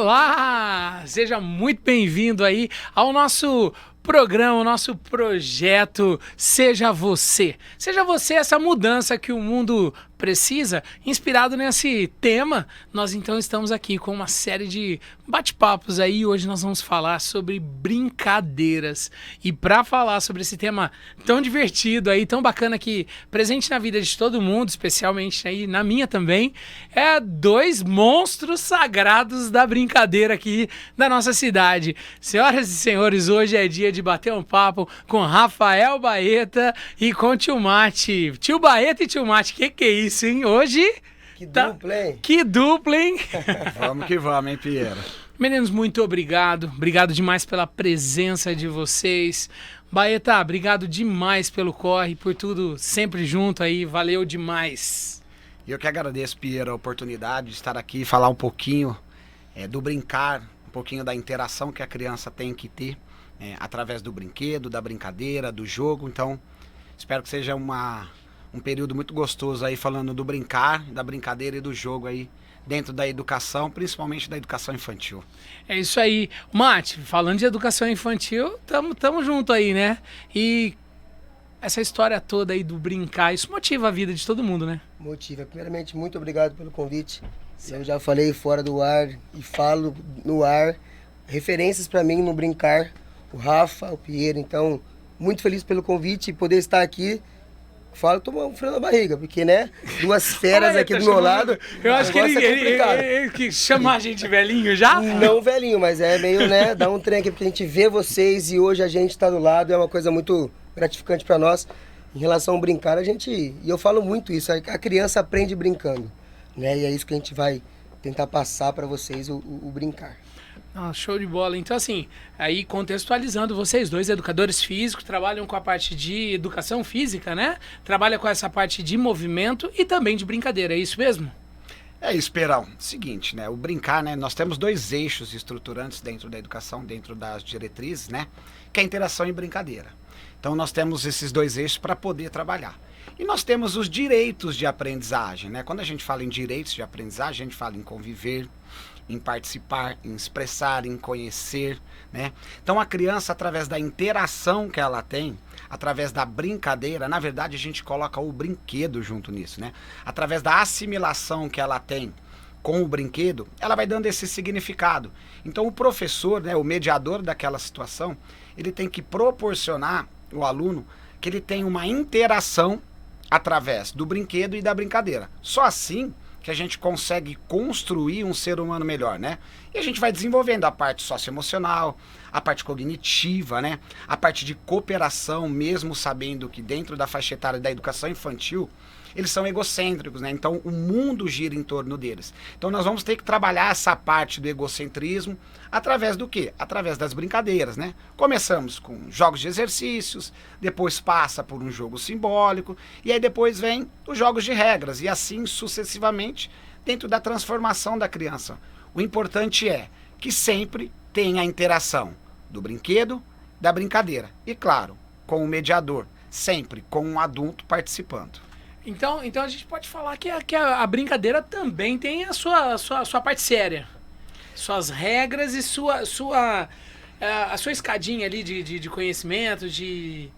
Olá! Seja muito bem-vindo aí ao nosso programa, o nosso projeto Seja Você. Seja você essa mudança que o mundo precisa. Inspirado nesse tema, nós então estamos aqui com uma série de bate-papos aí. Hoje nós vamos falar sobre brincadeiras. E para falar sobre esse tema tão divertido aí, tão bacana que presente na vida de todo mundo, especialmente aí na minha também, é dois monstros sagrados da brincadeira aqui da nossa cidade. Senhoras e senhores, hoje é dia de bater um papo com Rafael Baeta e com Tio Mate. Tio Baeta e Tio Mate, que é isso, hein? Hoje... Que dupla, hein? Que dupla, hein? Vamos que vamos, hein, Piero? Meninos, muito obrigado. Obrigado demais pela presença de vocês. Baeta, obrigado demais pelo corre, por tudo sempre junto aí. Valeu demais. Eu que agradeço, Piero, a oportunidade de estar aqui e falar um pouquinho do brincar, um pouquinho da interação que a criança tem que ter através do brinquedo, da brincadeira, do jogo. Então, espero que seja um período muito gostoso aí falando do brincar, da brincadeira e do jogo aí dentro da educação, principalmente da educação infantil. É isso aí. Mate, falando de educação infantil, tamo junto aí, né? E essa história toda aí do brincar, isso motiva a vida de todo mundo, né? Motiva. Primeiramente, muito obrigado pelo convite. Eu já falei fora do ar e falo no ar. Referências para mim no brincar, o Rafa, o Piero. Então, muito feliz pelo convite e poder estar aqui. Falo, tô um frio na barriga, porque, né? Duas feras aqui do meu lado. Eu acho que ele chama a gente velhinho já? Não velhinho, mas é meio, né? Dá um trem aqui, porque a gente vê vocês e hoje a gente tá do lado. É uma coisa muito gratificante para nós. Em relação ao brincar, e eu falo muito isso, a criança aprende brincando, né? E é isso que a gente vai tentar passar para vocês, o brincar. Ah, show de bola. Então, assim, aí contextualizando, vocês dois, educadores físicos, trabalham com a parte de educação física, né? Trabalham com essa parte de movimento e também de brincadeira, é isso mesmo? É isso, Perão. Seguinte, né? O brincar, né? Nós temos dois eixos estruturantes dentro da educação, dentro das diretrizes, né? Que é a interação e brincadeira. Então, nós temos esses dois eixos para poder trabalhar. E nós temos os direitos de aprendizagem, né? Quando a gente fala em direitos de aprendizagem, a gente fala em conviver, em participar, em expressar, em conhecer, né? Então a criança, através da interação que ela tem, através da brincadeira, na verdade a gente coloca o brinquedo junto nisso, né? Através da assimilação que ela tem com o brinquedo, ela vai dando esse significado. Então o professor, né, o mediador daquela situação, ele tem que proporcionar o aluno que ele tenha uma interação através do brinquedo e da brincadeira. Só assim que a gente consegue construir um ser humano melhor, né? E a gente vai desenvolvendo a parte socioemocional, a parte cognitiva, né? A parte de cooperação, mesmo sabendo que dentro da faixa etária da educação infantil, eles são egocêntricos, né? Então o mundo gira em torno deles. Então nós vamos ter que trabalhar essa parte do egocentrismo através do quê? Através das brincadeiras, né? Começamos com jogos de exercícios, depois passa por um jogo simbólico, e aí depois vem os jogos de regras, e assim sucessivamente dentro da transformação da criança. O importante é que sempre tenha a interação do brinquedo, da brincadeira, e claro, com o mediador, sempre com um adulto participando. Então a gente pode falar que a brincadeira também tem a sua parte séria. Suas regras e a sua escadinha ali de conhecimento, de...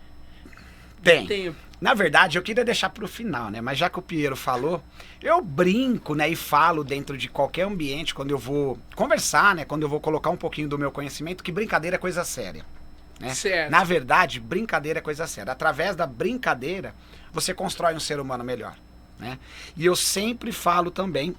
Tem. Na verdade, eu queria deixar para o final, né? Mas já que o Piero falou, eu brinco, né? E falo dentro de qualquer ambiente, quando eu vou conversar, né? Quando eu vou colocar um pouquinho do meu conhecimento, que brincadeira é coisa séria. Né? Certo. Na verdade, brincadeira é coisa séria. Através da brincadeira, você constrói um ser humano melhor, né? E eu sempre falo também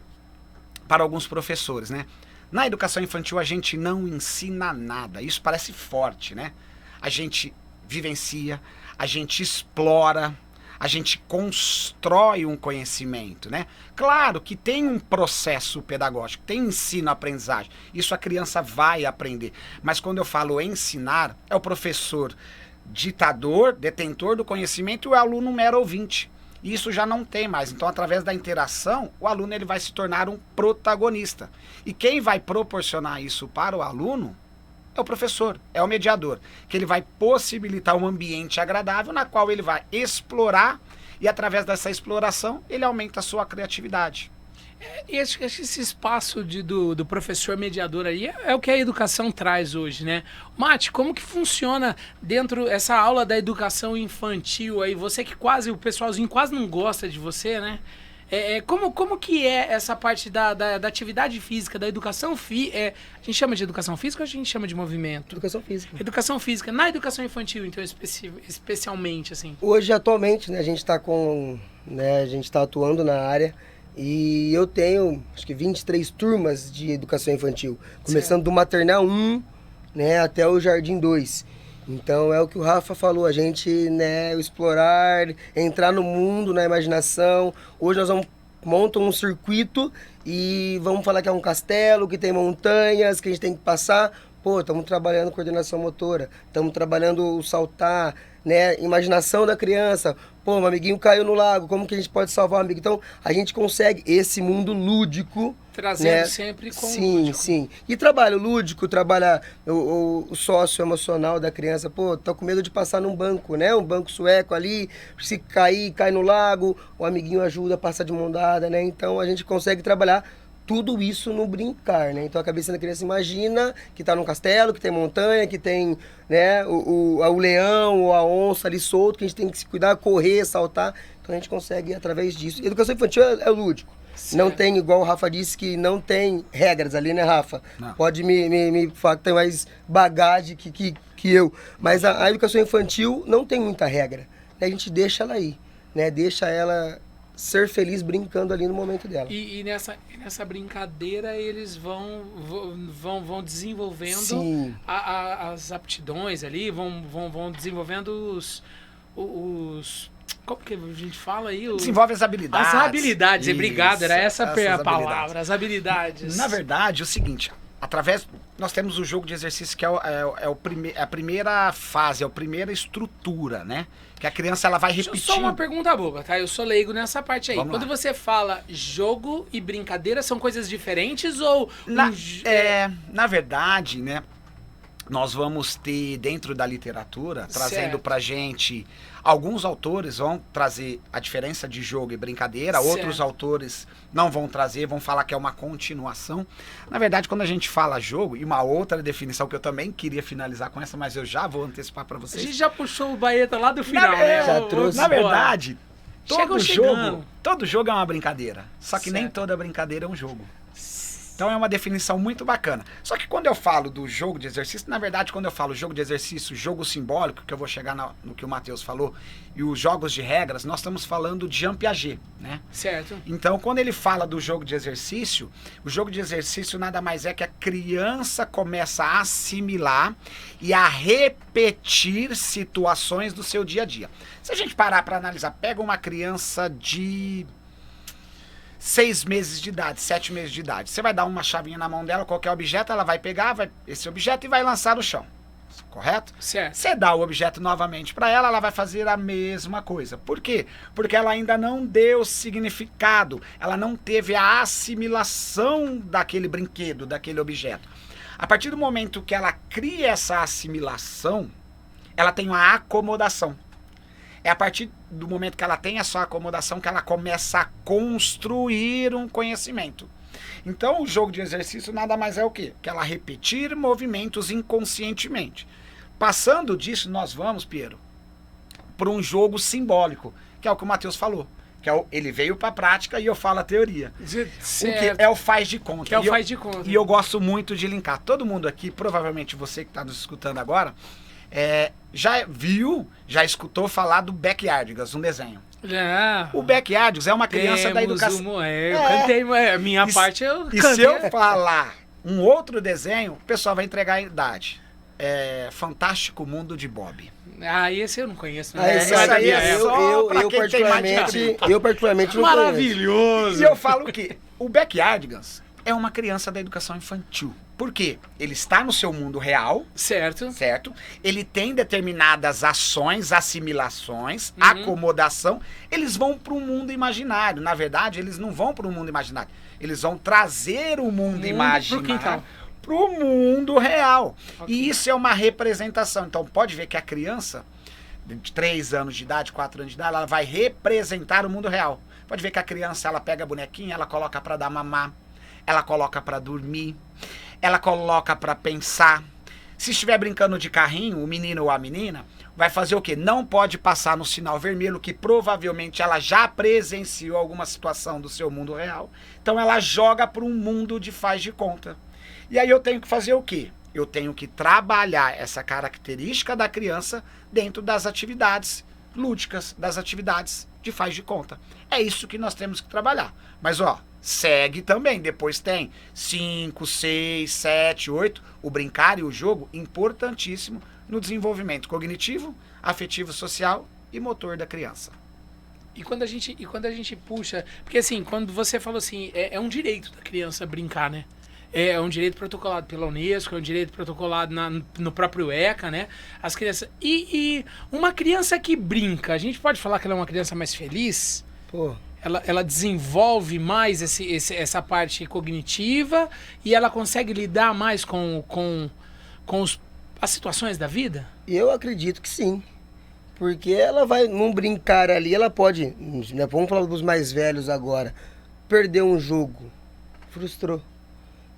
para alguns professores, né? Na educação infantil a gente não ensina nada. Isso parece forte, né? A gente vivencia, a gente explora, a gente constrói um conhecimento, né? Claro que tem um processo pedagógico, tem ensino-aprendizagem. Isso a criança vai aprender. Mas quando eu falo ensinar, é o professor ditador, detentor do conhecimento e o aluno mero ouvinte. E isso já não tem mais. Então, através da interação, o aluno ele vai se tornar um protagonista. E quem vai proporcionar isso para o aluno é o professor, é o mediador, que ele vai possibilitar um ambiente agradável na qual ele vai explorar e através dessa exploração ele aumenta a sua criatividade. E acho que esse espaço do professor mediador aí é o que a educação traz hoje, né? Mate, como que funciona dentro essa aula da educação infantil aí? Você que quase, o pessoalzinho quase não gosta de você, né? Como que é essa parte da atividade física, da educação física? A gente chama de educação física ou a gente chama de movimento? Educação física. Educação física. Na educação infantil, então, especialmente, assim. Hoje, atualmente, né, a gente está atuando na área e eu tenho, acho que 23 turmas de educação infantil, começando do maternal 1, né, até o jardim 2. Então é o que o Rafa falou, a gente, né, explorar, entrar no mundo, na imaginação. Hoje nós montar um circuito e vamos falar que é um castelo, que tem montanhas, que a gente tem que passar. Pô, estamos trabalhando coordenação motora, estamos trabalhando o saltar, né, imaginação da criança. Pô, um amiguinho caiu no lago, como que a gente pode salvar o amigo? Então, a gente consegue esse mundo lúdico. Trazendo, né, sempre com sim, o lúdico. Sim. E trabalha o lúdico, trabalha o sócio-emocional da criança. Pô, tô com medo de passar num banco, né? Um banco sueco ali, se cair, cai no lago, o amiguinho ajuda a passar de mão dada, né? Então, a gente consegue trabalhar tudo isso no brincar, né? Então a cabeça da criança imagina que tá num castelo, que tem montanha, que tem, né, o leão ou a onça ali solto, que a gente tem que se cuidar, correr, saltar. Então a gente consegue através disso. Educação infantil é lúdico. Certo. Não tem, igual o Rafa disse, que não tem regras ali, né, Rafa? Não. Pode me falar que tem mais bagagem que eu. Mas a educação infantil não tem muita regra. Né? A gente deixa ela ir, né? Deixa ela ser feliz brincando ali no momento dela. E nessa brincadeira eles vão desenvolvendo as aptidões ali, vão desenvolvendo os como que a gente fala aí? Desenvolve as habilidades. As habilidades, obrigado, era essa a palavra, as habilidades. Na verdade, é o seguinte, nós temos o jogo de exercício que é a primeira fase, é a primeira estrutura, né? Que a criança ela vai repetindo. Só uma pergunta boba, tá? Eu sou leigo nessa parte aí. Quando você fala jogo e brincadeira, são coisas diferentes ou... Na verdade, né? Nós vamos ter dentro da literatura, trazendo pra gente... Alguns autores vão trazer a diferença de jogo e brincadeira, outros autores não vão trazer, vão falar que é uma continuação. Na verdade, quando a gente fala jogo, e uma outra definição que eu também queria finalizar com essa, mas eu já vou antecipar para vocês. A gente já puxou o Baeta lá do final, né? Já trouxe. Na verdade, todo jogo é uma brincadeira, só que nem toda brincadeira é um jogo. Então é uma definição muito bacana. Só que quando eu falo do jogo de exercício, na verdade, quando eu falo jogo de exercício, jogo simbólico, que eu vou chegar no que o Matheus falou, e os jogos de regras, nós estamos falando de Jean Piaget, né? Certo. Então, quando ele fala do jogo de exercício, o jogo de exercício nada mais é que a criança começa a assimilar e a repetir situações do seu dia a dia. Se a gente parar para analisar, pega uma criança de 6 meses de idade, 7 meses de idade. Você vai dar uma chavinha na mão dela, qualquer objeto, ela vai pegar esse objeto e vai lançar no chão. Correto? Certo. Você dá o objeto novamente para ela vai fazer a mesma coisa. Por quê? Porque ela ainda não deu significado, ela não teve a assimilação daquele brinquedo, daquele objeto. A partir do momento que ela cria essa assimilação, ela tem uma acomodação. É a partir do momento que ela tem a sua acomodação que ela começa a construir um conhecimento. Então, o jogo de exercício nada mais é o quê? Que ela repetir movimentos inconscientemente. Passando disso, nós vamos, Piero, para um jogo simbólico, que é o que o Matheus falou. Que ele veio para a prática e eu falo a teoria. Certo. O que é o faz de conta. Que é o faz de conta. E eu gosto muito de linkar. Todo mundo aqui, provavelmente você que está nos escutando agora, já viu, já escutou falar do Backyardigans, um desenho. O Backyardigans é uma criança da educação. Eu cantei, minha parte eu cantei. E se eu falar um outro desenho, o pessoal vai entregar a idade. Fantástico Mundo de Bob. Esse eu não conheço. Eu particularmente não maravilhoso. Conheço. E eu falo o quê? O Backyardigans é uma criança da educação infantil. Por quê? Ele está no seu mundo real. Certo. Ele tem determinadas ações, assimilações, acomodação. Eles vão para um mundo imaginário. Na verdade, eles não vão para um mundo imaginário. Eles vão trazer o mundo imaginário para o mundo real. Okay. E isso é uma representação. Então, pode ver que a criança, de 3 anos de idade, 4 anos de idade, ela vai representar o mundo real. Pode ver que a criança, ela pega a bonequinha, ela coloca para dar mamar, ela coloca para dormir, ela coloca para pensar. Se estiver brincando de carrinho, o menino ou a menina vai fazer o quê? Não pode passar no sinal vermelho, que provavelmente ela já presenciou alguma situação do seu mundo real. Então ela joga para um mundo de faz de conta. E aí eu tenho que fazer o quê? Eu tenho que trabalhar essa característica da criança dentro das atividades lúdicas, das atividades de faz de conta. É isso que nós temos que trabalhar. Mas ó, segue também. Depois tem 5, 6, 7, 8. O brincar e o jogo, importantíssimo no desenvolvimento cognitivo, afetivo, social e motor da criança. E quando a gente puxa... Porque assim, quando você falou assim, é um direito da criança brincar, né? É um direito protocolado pela Unesco, é um direito protocolado no próprio ECA, né? As crianças... E uma criança que brinca, a gente pode falar que ela é uma criança mais feliz? Pô, Ela desenvolve mais essa parte cognitiva e ela consegue lidar mais com as situações da vida? eu acredito que sim. Porque ela vai, num brincar ali, ela pode, né, vamos falar dos mais velhos agora, perder um jogo, frustrou.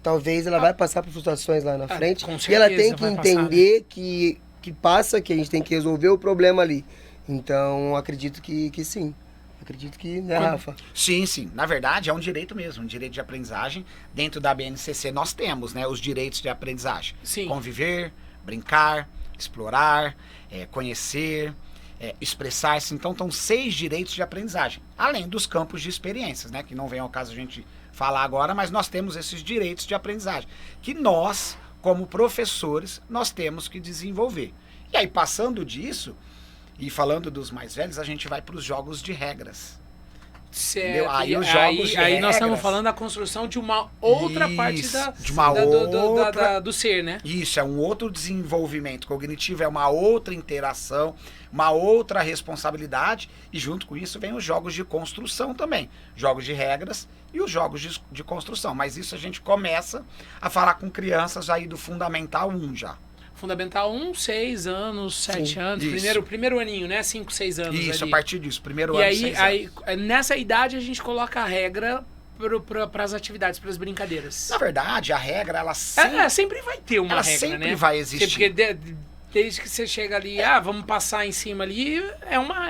Talvez ela vai passar por frustrações lá na frente. Com E ela certeza tem que vai passar, entender que passa, que a gente tem que resolver o problema ali. Então, acredito que sim. Acredito que, né, Rafa? Sim, sim. Na verdade, é um direito mesmo, um direito de aprendizagem. Dentro da BNCC nós temos, né, os direitos de aprendizagem. Sim. Conviver, brincar, explorar, conhecer, expressar-se. Então, estão 6 direitos de aprendizagem. Além dos campos de experiências, né, que não vem ao caso a gente falar agora, mas nós temos esses direitos de aprendizagem. Que nós, como professores, nós temos que desenvolver. E aí, passando disso... E falando dos mais velhos, a gente vai para os jogos de regras. Certo. Aí os jogos de aí nós regras, estamos falando da construção de uma outra parte Isso, do ser, né? Isso, é um outro desenvolvimento cognitivo, é uma outra interação, uma outra responsabilidade. E junto com isso vem os jogos de construção também. Jogos de regras e os jogos de construção. Mas isso a gente começa a falar com crianças aí do Fundamental 1 já. Fundamental 1, 6 anos, 7 Sim, anos. isso. Primeiro aninho, né? 5, 6 anos. Isso, ali. a partir disso, primeiro E ano, aí, 6 anos. nessa idade, a gente coloca a regra para as atividades, para as brincadeiras. Na verdade, a regra, ela sempre, Sempre vai ter uma ela regra, sempre né? vai existir. Porque desde que você chega ali, vamos passar em cima ali,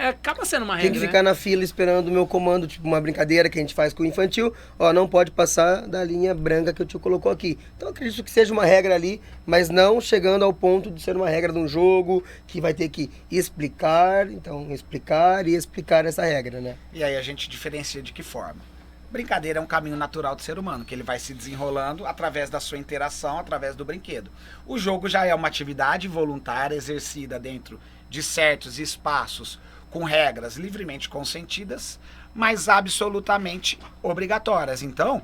acaba sendo uma Tem regra, que ficar na fila esperando o meu comando, tipo uma brincadeira que a gente faz com o infantil. Ó, não pode passar da linha branca que o tio colocou aqui. Então acredito que seja uma regra ali, mas não chegando ao ponto de ser uma regra de um jogo que vai ter que explicar. Então, explicar e explicar essa regra, né? E aí a gente diferencia de que forma? Brincadeira é um caminho natural do ser humano, que ele vai se desenrolando através da sua interação, através do brinquedo. O jogo já é uma atividade voluntária exercida dentro de certos espaços com regras livremente consentidas, mas absolutamente obrigatórias. Então,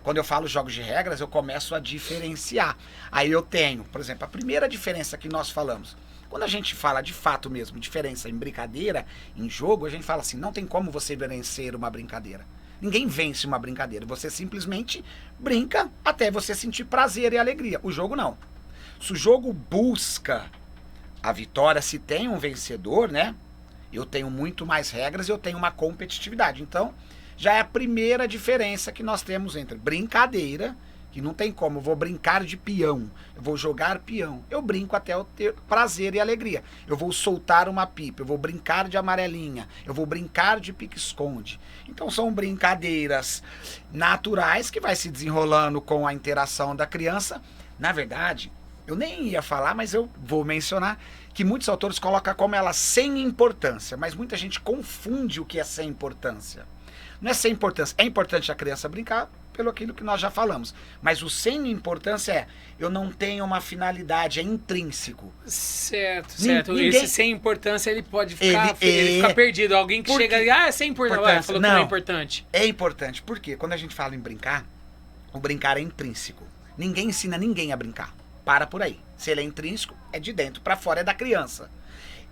quando eu falo jogos de regras, eu começo a diferenciar. Aí eu tenho, por exemplo, a primeira diferença que nós falamos. Quando a gente fala de fato mesmo, diferença em brincadeira, em jogo, a gente fala assim, não tem como você vencer uma brincadeira. Ninguém vence uma brincadeira, você simplesmente brinca até você sentir prazer e alegria. O jogo não. Se o jogo busca a vitória, se tem um vencedor, né? Eu tenho muito mais regras e eu tenho uma competitividade. Então, já é a primeira diferença que nós temos entre brincadeira, que não tem como, eu vou brincar de peão, eu vou jogar peão, eu brinco até eu ter prazer e alegria, eu vou soltar uma pipa, eu vou brincar de amarelinha, eu vou brincar de pique-esconde. Então são brincadeiras naturais que vai se desenrolando com a interação da criança. Na verdade, eu nem ia falar, mas eu vou mencionar que muitos autores colocam como ela sem importância, mas muita gente confunde o que é sem importância. Não é sem importância, é importante a criança brincar, pelo aquilo que nós já falamos. Mas o sem importância eu não tenho uma finalidade, é intrínseco. Certo. Ninguém... Esse sem importância, ele pode ficar, ele fica perdido. Alguém que chega e é sem importância, falou que não é importante. É importante, porque quando a gente fala em brincar, o brincar é intrínseco. Ninguém ensina ninguém a brincar. Para por aí. Se ele é intrínseco, é de dentro para fora, é da criança.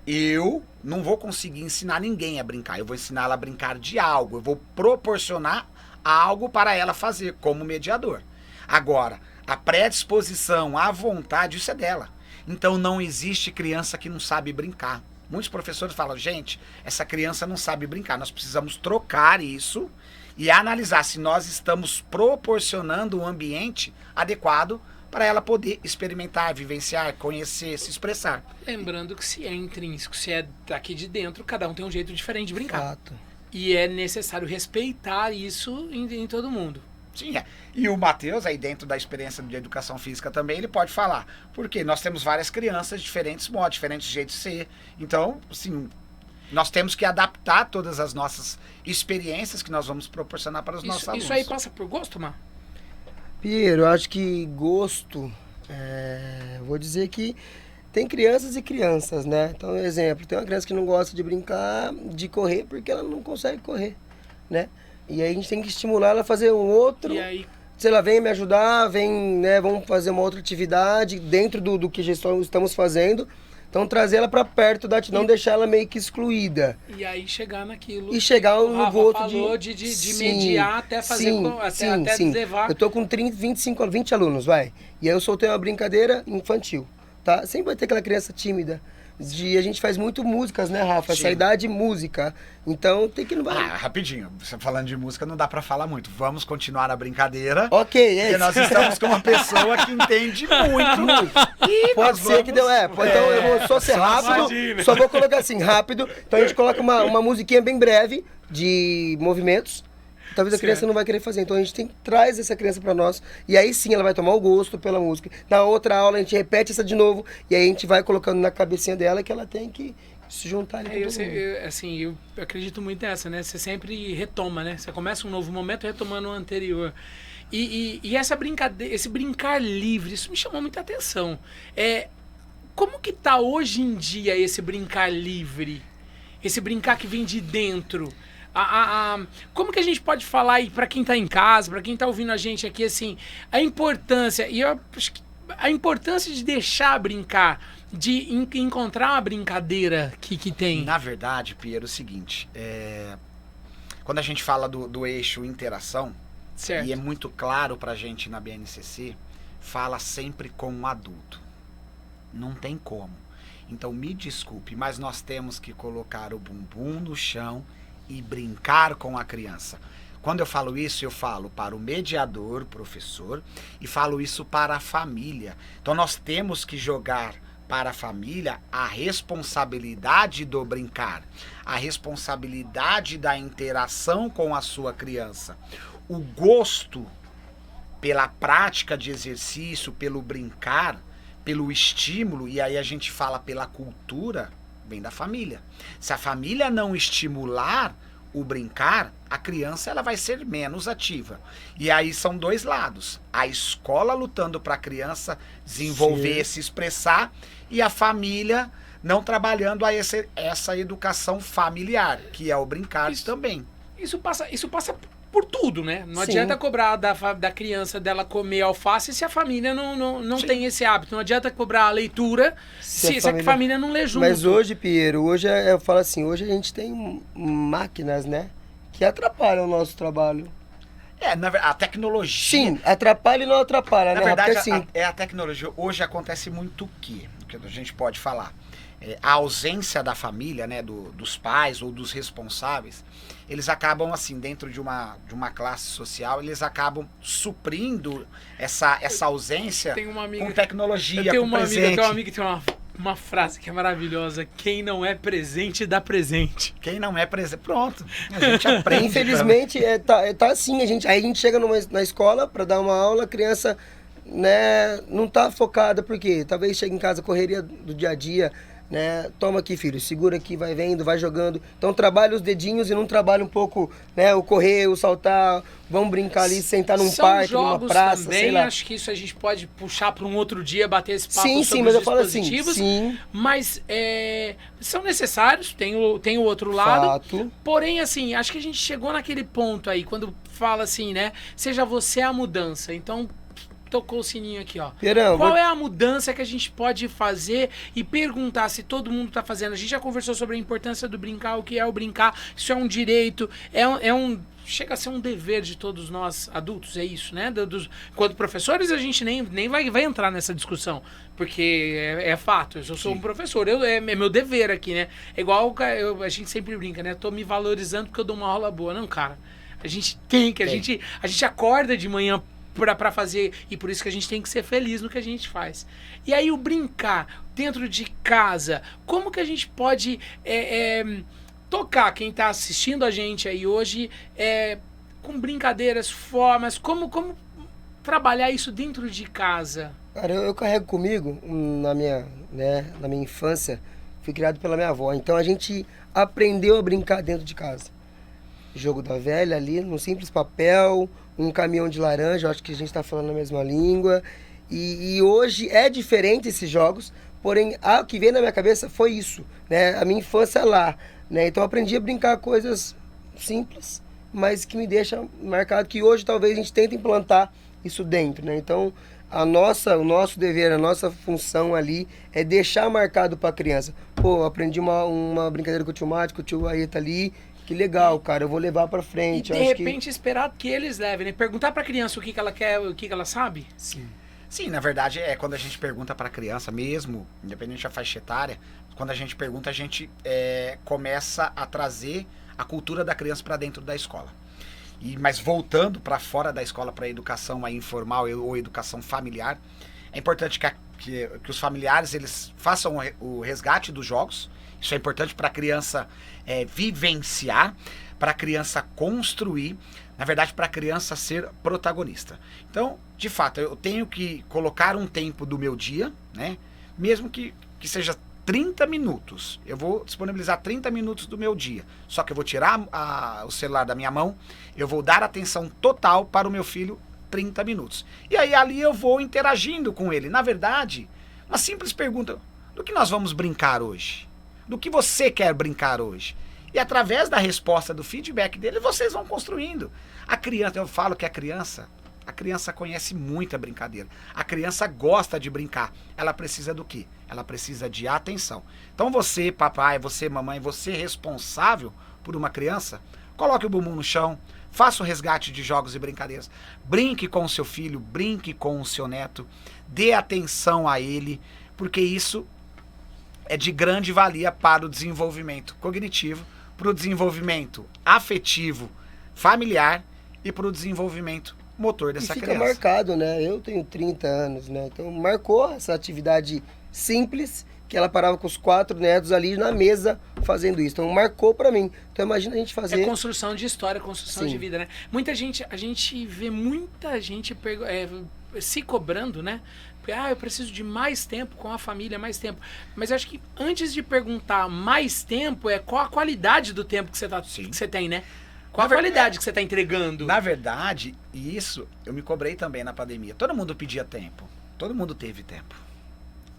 Eu não vou conseguir ensinar ninguém a brincar. Eu vou ensinar ela a brincar de algo. Eu vou proporcionar algo para ela fazer como mediador. Agora, a predisposição, a vontade, isso é dela. Então não existe criança que não sabe brincar. Muitos professores falam, gente, essa criança não sabe brincar. Nós precisamos trocar isso e analisar se nós estamos proporcionando um ambiente adequado para ela poder experimentar, vivenciar, conhecer, se expressar. Lembrando que se é intrínseco, se é daqui de dentro, cada um tem um jeito diferente de brincar. Fato. E é necessário respeitar isso em todo mundo. Sim, é. E o Matheus, aí dentro da experiência de educação física também, ele pode falar. Porque nós temos várias crianças, diferentes modos, diferentes jeitos de ser. Então, assim, nós temos que adaptar todas as nossas experiências que nós vamos proporcionar para os nossos alunos. Isso aí passa por gosto, Mar? Piero, eu acho que gosto, vou dizer que tem crianças e crianças, né? Então, exemplo, tem uma criança que não gosta de brincar, de correr, porque ela não consegue correr, né? E aí a gente tem que estimular ela a fazer um outro, E aí, se ela vem me ajudar, né, vamos fazer uma outra atividade dentro do que já estamos fazendo. Então, trazer ela para perto, não deixar ela meio que excluída. e aí chegar naquilo. E chegar o no Rafa gosto falou de mediar até fazer até levar. Eu tô com 20 alunos, vai. E aí eu soltei uma brincadeira infantil, tá? Sempre vai ter aquela criança tímida. A gente faz muito músicas, né, Rafa? Sim. Essa idade música. Então tem que não vai. Rapidinho, você falando de música não dá pra falar muito. Vamos continuar a brincadeira. Ok, é Porque isso. nós estamos com uma pessoa que entende muito. E Pode ser que deu. Então eu vou só ser rápido. imagina. Só vou colocar assim, rápido. Então a gente coloca uma musiquinha bem breve de movimentos. Talvez a criança Certo. não vai querer fazer. Então a gente traz essa criança para nós. E aí sim ela vai tomar o gosto pela música. Na outra aula a gente repete essa de novo. E aí a gente vai colocando na cabecinha dela que ela tem que se juntar ali com todo mundo. Eu acredito muito nessa, né? Você sempre retoma, né? Você começa um novo momento retomando o anterior. E essa brincadeira, esse brincar livre, isso me chamou muita atenção. Como que tá hoje em dia esse brincar livre? Esse brincar que vem de dentro? Como que a gente pode falar aí para quem tá em casa, para quem tá ouvindo a gente aqui, assim, a importância, e eu acho que a importância de deixar brincar, de encontrar uma brincadeira que tem. Na verdade, Piero, é o seguinte, quando a gente fala do eixo interação, Certo. e é muito claro pra gente na BNCC, fala sempre com um adulto. Não tem como. Então me desculpe, mas nós temos que colocar o bumbum no chão e brincar com a criança. Quando eu falo isso, eu falo para o mediador, professor, e falo isso para a família. Então nós temos que jogar para a família a responsabilidade do brincar, a responsabilidade da interação com a sua criança. O gosto pela prática de exercício, pelo brincar, pelo estímulo, e aí a gente fala pela cultura, vem da família. Se a família não estimular o brincar, a criança ela vai ser menos ativa. E aí são dois lados. A escola lutando para a criança desenvolver, se expressar, e a família não trabalhando essa educação familiar, que é o brincar também. Isso passa por tudo, né? Não Sim. adianta cobrar da criança dela comer alface se a família não tem esse hábito. Não adianta cobrar a leitura se a família não lê junto. Mas hoje, Piero, eu falo assim, hoje a gente tem máquinas, né? Que atrapalham o nosso trabalho. A tecnologia... Sim, atrapalha e não atrapalha, Na né? verdade, Porque, assim, a tecnologia, hoje acontece muito o que a gente pode falar? A ausência da família, né, dos pais ou dos responsáveis, eles acabam, assim, dentro de uma classe social, eles acabam suprindo essa ausência Tenho uma amiga, com tecnologia, eu tenho com uma presente. amiga, eu tenho uma amiga que tem uma frase que é maravilhosa: quem não é presente, dá presente. Quem não é presente, pronto, a gente aprende. infelizmente, tá assim, aí a gente chega na escola para dar uma aula, a criança, né, não tá focada, porque talvez chegue em casa, correria do dia a dia, né? Toma aqui, filho, segura aqui, vai vendo, vai jogando. Então trabalha os dedinhos e não trabalha um pouco, né, o correr, o saltar, vamos brincar ali, sentar num São parque, numa jogos praça, também, sei lá. acho que isso a gente pode puxar para um outro dia, bater esse papo Sim, sobre sim, mas os eu falo assim, dispositivos. sim, Mas são necessários, tem o outro lado. fato. Porém, assim, acho que a gente chegou naquele ponto aí, quando fala assim, né? Seja você a mudança. Então, tocou o sininho aqui, ó. Pierão, Qual é a mudança que a gente pode fazer e perguntar se todo mundo tá fazendo? A gente já conversou sobre a importância do brincar, o que é o brincar, isso é um direito, chega a ser um dever de todos nós adultos, é isso, né? Quanto professores, a gente nem vai entrar nessa discussão, porque é fato, eu sou um professor, é meu dever aqui, né? É igual a gente sempre brinca, né? Tô me valorizando porque eu dou uma aula boa. Não, cara, a gente tem que, a gente acorda de manhã pra fazer, e por isso que a gente tem que ser feliz no que a gente faz. E aí o brincar dentro de casa, como que a gente pode tocar quem está assistindo a gente aí hoje com brincadeiras, formas, como trabalhar isso dentro de casa? Cara, eu carrego comigo, na minha infância, fui criado pela minha avó, então a gente aprendeu a brincar dentro de casa. Jogo da velha ali, num simples papel, um caminhão de laranja, eu acho que a gente está falando a mesma língua. E hoje é diferente esses jogos, porém, o que veio na minha cabeça foi isso, né? A minha infância lá, né? Então eu aprendi a brincar coisas simples, mas que me deixam marcado, que hoje talvez a gente tente implantar isso dentro, né? Então, o nosso dever, a nossa função ali é deixar marcado para a criança. Pô, eu aprendi uma brincadeira com o tio Mate, com o tio Aeta ali. Que legal, cara, eu vou levar pra frente. E de repente esperar que eles levem, né? Perguntar pra criança o que ela quer, o que ela sabe. Sim. Sim, na verdade, quando a gente pergunta pra criança mesmo, independente da faixa etária, quando a gente pergunta, a gente começa a trazer a cultura da criança pra dentro da escola. Mas voltando pra fora da escola, pra educação informal ou educação familiar, é importante que os familiares eles façam o resgate dos jogos. Isso é importante para a criança vivenciar, para a criança construir, na verdade, para a criança ser protagonista. Então, de fato, eu tenho que colocar um tempo do meu dia, né? Mesmo que seja 30 minutos. Eu vou disponibilizar 30 minutos do meu dia. Só que eu vou tirar o celular da minha mão, eu vou dar atenção total para o meu filho 30 minutos. E aí ali eu vou interagindo com ele. Na verdade, uma simples pergunta: do que nós vamos brincar hoje? Do que você quer brincar hoje? E através da resposta, do feedback dele, vocês vão construindo. A criança, eu falo que a criança conhece muita brincadeira. A criança gosta de brincar. Ela precisa do quê? Ela precisa de atenção. Então você, papai, você, mamãe, você responsável por uma criança, coloque o bumbum no chão, faça o resgate de jogos e brincadeiras. Brinque com o seu filho, brinque com o seu neto, dê atenção a ele, porque isso é de grande valia para o desenvolvimento cognitivo, para o desenvolvimento afetivo, familiar e para o desenvolvimento motor dessa criança. Fica marcado, né? Eu tenho 30 anos, né? Então marcou essa atividade simples, que ela parava com os 4 netos ali na mesa fazendo isso. Então marcou pra mim. Então imagina a gente fazer... É construção de história, construção de vida, né? A gente vê muita gente se cobrando, né? Porque, eu preciso de mais tempo com a família, mais tempo. Mas eu acho que antes de perguntar mais tempo, qual a qualidade do tempo que você tem, né? Qual a qualidade que você está entregando? Na verdade, isso eu me cobrei também na pandemia. Todo mundo pedia tempo. Todo mundo teve tempo.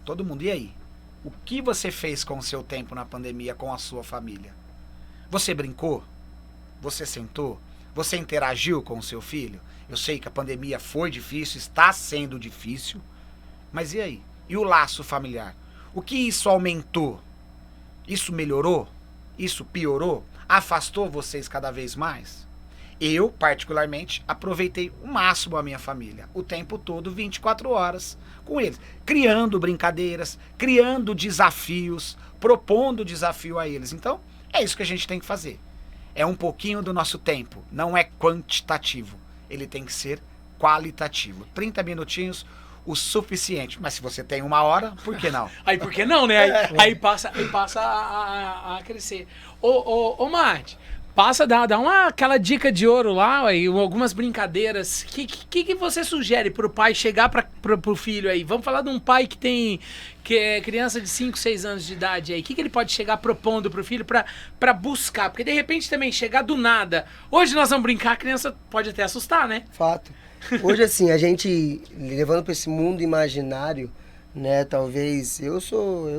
Todo mundo. E aí? O que você fez com o seu tempo na pandemia com a sua família? Você brincou? Você sentou? Você interagiu com o seu filho? Eu sei que a pandemia foi difícil, está sendo difícil. Mas e aí? E o laço familiar? O que isso aumentou? Isso melhorou? Isso piorou? Afastou vocês cada vez mais? Eu, particularmente, aproveitei o máximo a minha família. O tempo todo, 24 horas com eles. Criando brincadeiras, criando desafios, propondo desafio a eles. Então, é isso que a gente tem que fazer. É um pouquinho do nosso tempo. Não é quantitativo. Ele tem que ser qualitativo. 30 minutinhos, o suficiente. Mas se você tem 1 hora, por que não? Aí por que não, né? Aí passa a crescer. Ô Mate, dá aquela dica de ouro lá, aí, algumas brincadeiras. Que você sugere pro pai chegar pro filho aí? Vamos falar de um pai que é criança de 5, 6 anos de idade aí. O que ele pode chegar propondo pro filho pra buscar? Porque de repente também chegar do nada. Hoje nós vamos brincar, a criança pode até assustar, né? Fato. Hoje, assim, a gente, levando para esse mundo imaginário, né, talvez,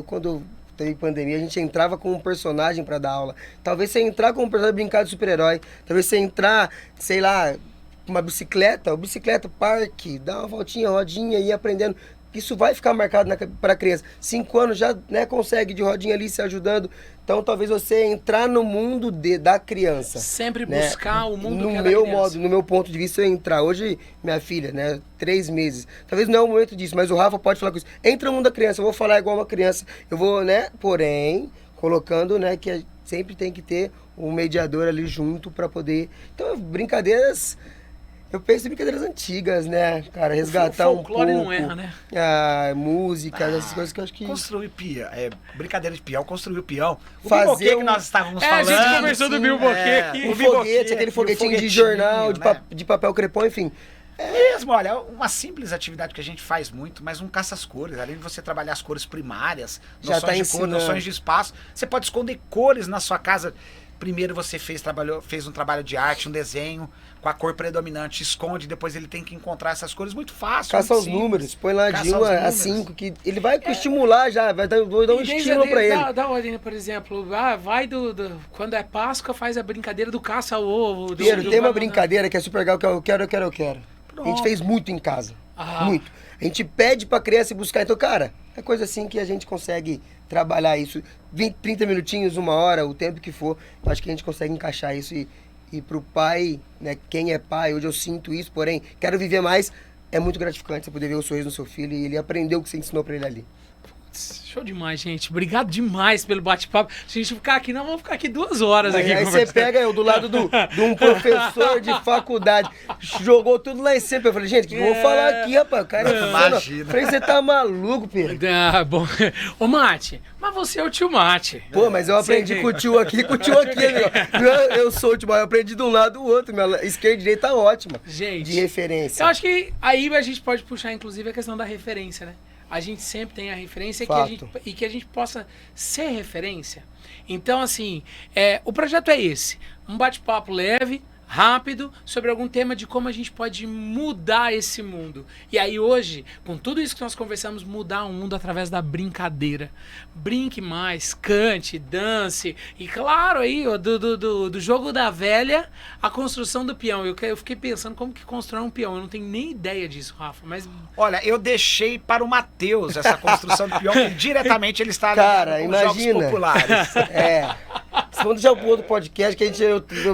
quando teve pandemia, a gente entrava com um personagem para dar aula. Talvez você entrar com um personagem brincar de super-herói, talvez você entrar, sei lá, uma bicicleta, parque, dá uma voltinha, rodinha e ir aprendendo. Isso vai ficar marcado para a criança. 5 anos já, né, consegue de rodinha ali se ajudando. Então talvez você entrar no mundo da criança. Sempre né? buscar o mundo no que é meu da criança. modo, no meu ponto de vista, eu entrar. Hoje, minha filha, né, 3 meses. Talvez não é o momento disso, mas o Rafa pode falar com isso. Entra no mundo da criança, eu vou falar igual uma criança. Eu vou, né, porém, colocando, né, que sempre tem que ter um mediador ali junto para poder... Então, brincadeiras... Eu penso em brincadeiras antigas, né, cara? Resgatar um pouco. O folclore não erra, né? Música, essas coisas que eu acho que... Construir peão, brincadeira de peão, construir o peão. O Fazer biboquê que nós estávamos falando. A gente conversou do biboquê aqui. O foguete, aquele foguetinho de jornal, né? de papel crepom, enfim. Mesmo, olha, uma simples atividade que a gente faz muito, mas um caça as cores. Além de você trabalhar as cores primárias, Já noções tá de cor, ensinando. noções de espaço, você pode esconder cores na sua casa. Primeiro você fez um trabalho de arte, um desenho com a cor predominante, esconde, depois ele tem que encontrar essas cores muito fácil. Caça muito os simples. números, põe lá Caça de 1 os a números. 5, que ele vai estimular já, vai dar um estímulo pra ele. Dá ordem, por exemplo, vai quando é Páscoa, faz a brincadeira do caça ao ovo. Pedro, tem uma brincadeira que é super legal, que é o quero. A gente fez muito em casa, muito. A gente pede pra criança ir buscar, então, cara, é coisa assim que a gente consegue trabalhar isso. 20, 30 minutinhos, 1 hora, o tempo que for, eu acho que a gente consegue encaixar isso e pro pai, né, quem é pai, hoje eu sinto isso, porém, quero viver mais, é muito gratificante você poder ver o sorriso no seu filho e ele aprender o que você ensinou pra ele ali. Show demais, gente. Obrigado demais pelo bate-papo. Se a gente ficar aqui, não, vamos ficar aqui 2 horas aqui. Aí você pega eu do lado de um professor de faculdade, jogou tudo lá em cima. Eu falei, gente, o que eu vou falar aqui, rapaz? O cara é Imagina. Falei, você tá maluco, Pedro? Ah, bom. Ô, Mate, mas você é o tio Mate. Pô, mas eu aprendi com o tio aqui, amigo. Eu sou o tio, mas eu aprendi de um lado do outro. Minha esquerda e direita tá ótima. Gente, de referência. Eu acho que aí a gente pode puxar, inclusive, a questão da referência, né? A gente sempre tem a referência e que a gente possa ser referência. Então, assim, o projeto é esse. Um bate-papo leve, rápido, sobre algum tema de como a gente pode mudar esse mundo. E aí hoje, com tudo isso que nós conversamos, mudar o mundo através da brincadeira. Brinque mais, cante, dance. E claro, aí, ó, do jogo da velha, a construção do peão. Eu fiquei pensando como que constrói um peão. Eu não tenho nem ideia disso, Rafa, mas... Olha, eu deixei para o Matheus essa construção do peão, que diretamente ele está Cara, com imagina. os jogos populares. Vamos já pro outro podcast que eu pesquiso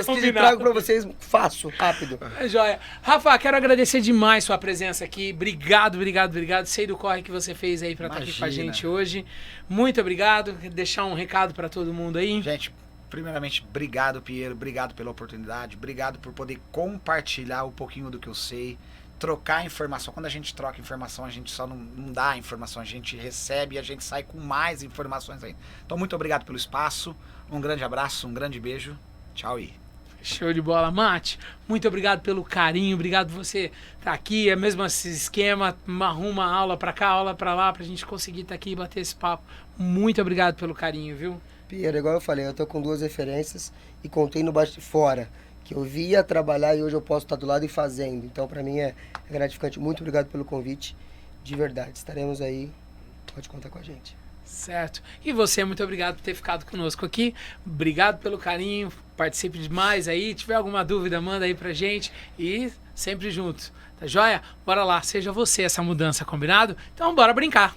combinado. e trago pra vocês fácil, rápido. É joia. Rafa, quero agradecer demais sua presença aqui. Obrigado. Sei do corre que você fez aí pra estar aqui com a gente hoje. Muito obrigado. Deixar um recado pra todo mundo aí. Gente, primeiramente, obrigado, Piero. Obrigado pela oportunidade. Obrigado por poder compartilhar um pouquinho do que eu sei. Trocar informação. Quando a gente troca informação, a gente só não dá informação, a gente recebe e a gente sai com mais informações aí. Então, muito obrigado pelo espaço. Um grande abraço, um grande beijo. Tchau aí. Show de bola, Mate. Muito obrigado pelo carinho, obrigado por você estar aqui. É mesmo esse esquema, arruma aula pra cá, aula pra lá, pra gente conseguir estar aqui e bater esse papo. Muito obrigado pelo carinho, viu? Pierre, igual eu falei, eu tô com 2 referências e contei no baixo fora, que eu via trabalhar e hoje eu posso estar do lado e fazendo. Então, pra mim é gratificante. Muito obrigado pelo convite, de verdade. Estaremos aí, pode contar com a gente. Certo. E você, muito obrigado por ter ficado conosco aqui. Obrigado pelo carinho. Participe demais aí. Se tiver alguma dúvida, manda aí pra gente. E sempre juntos. Tá joia? Bora lá. Seja você essa mudança, combinado? Então, bora brincar.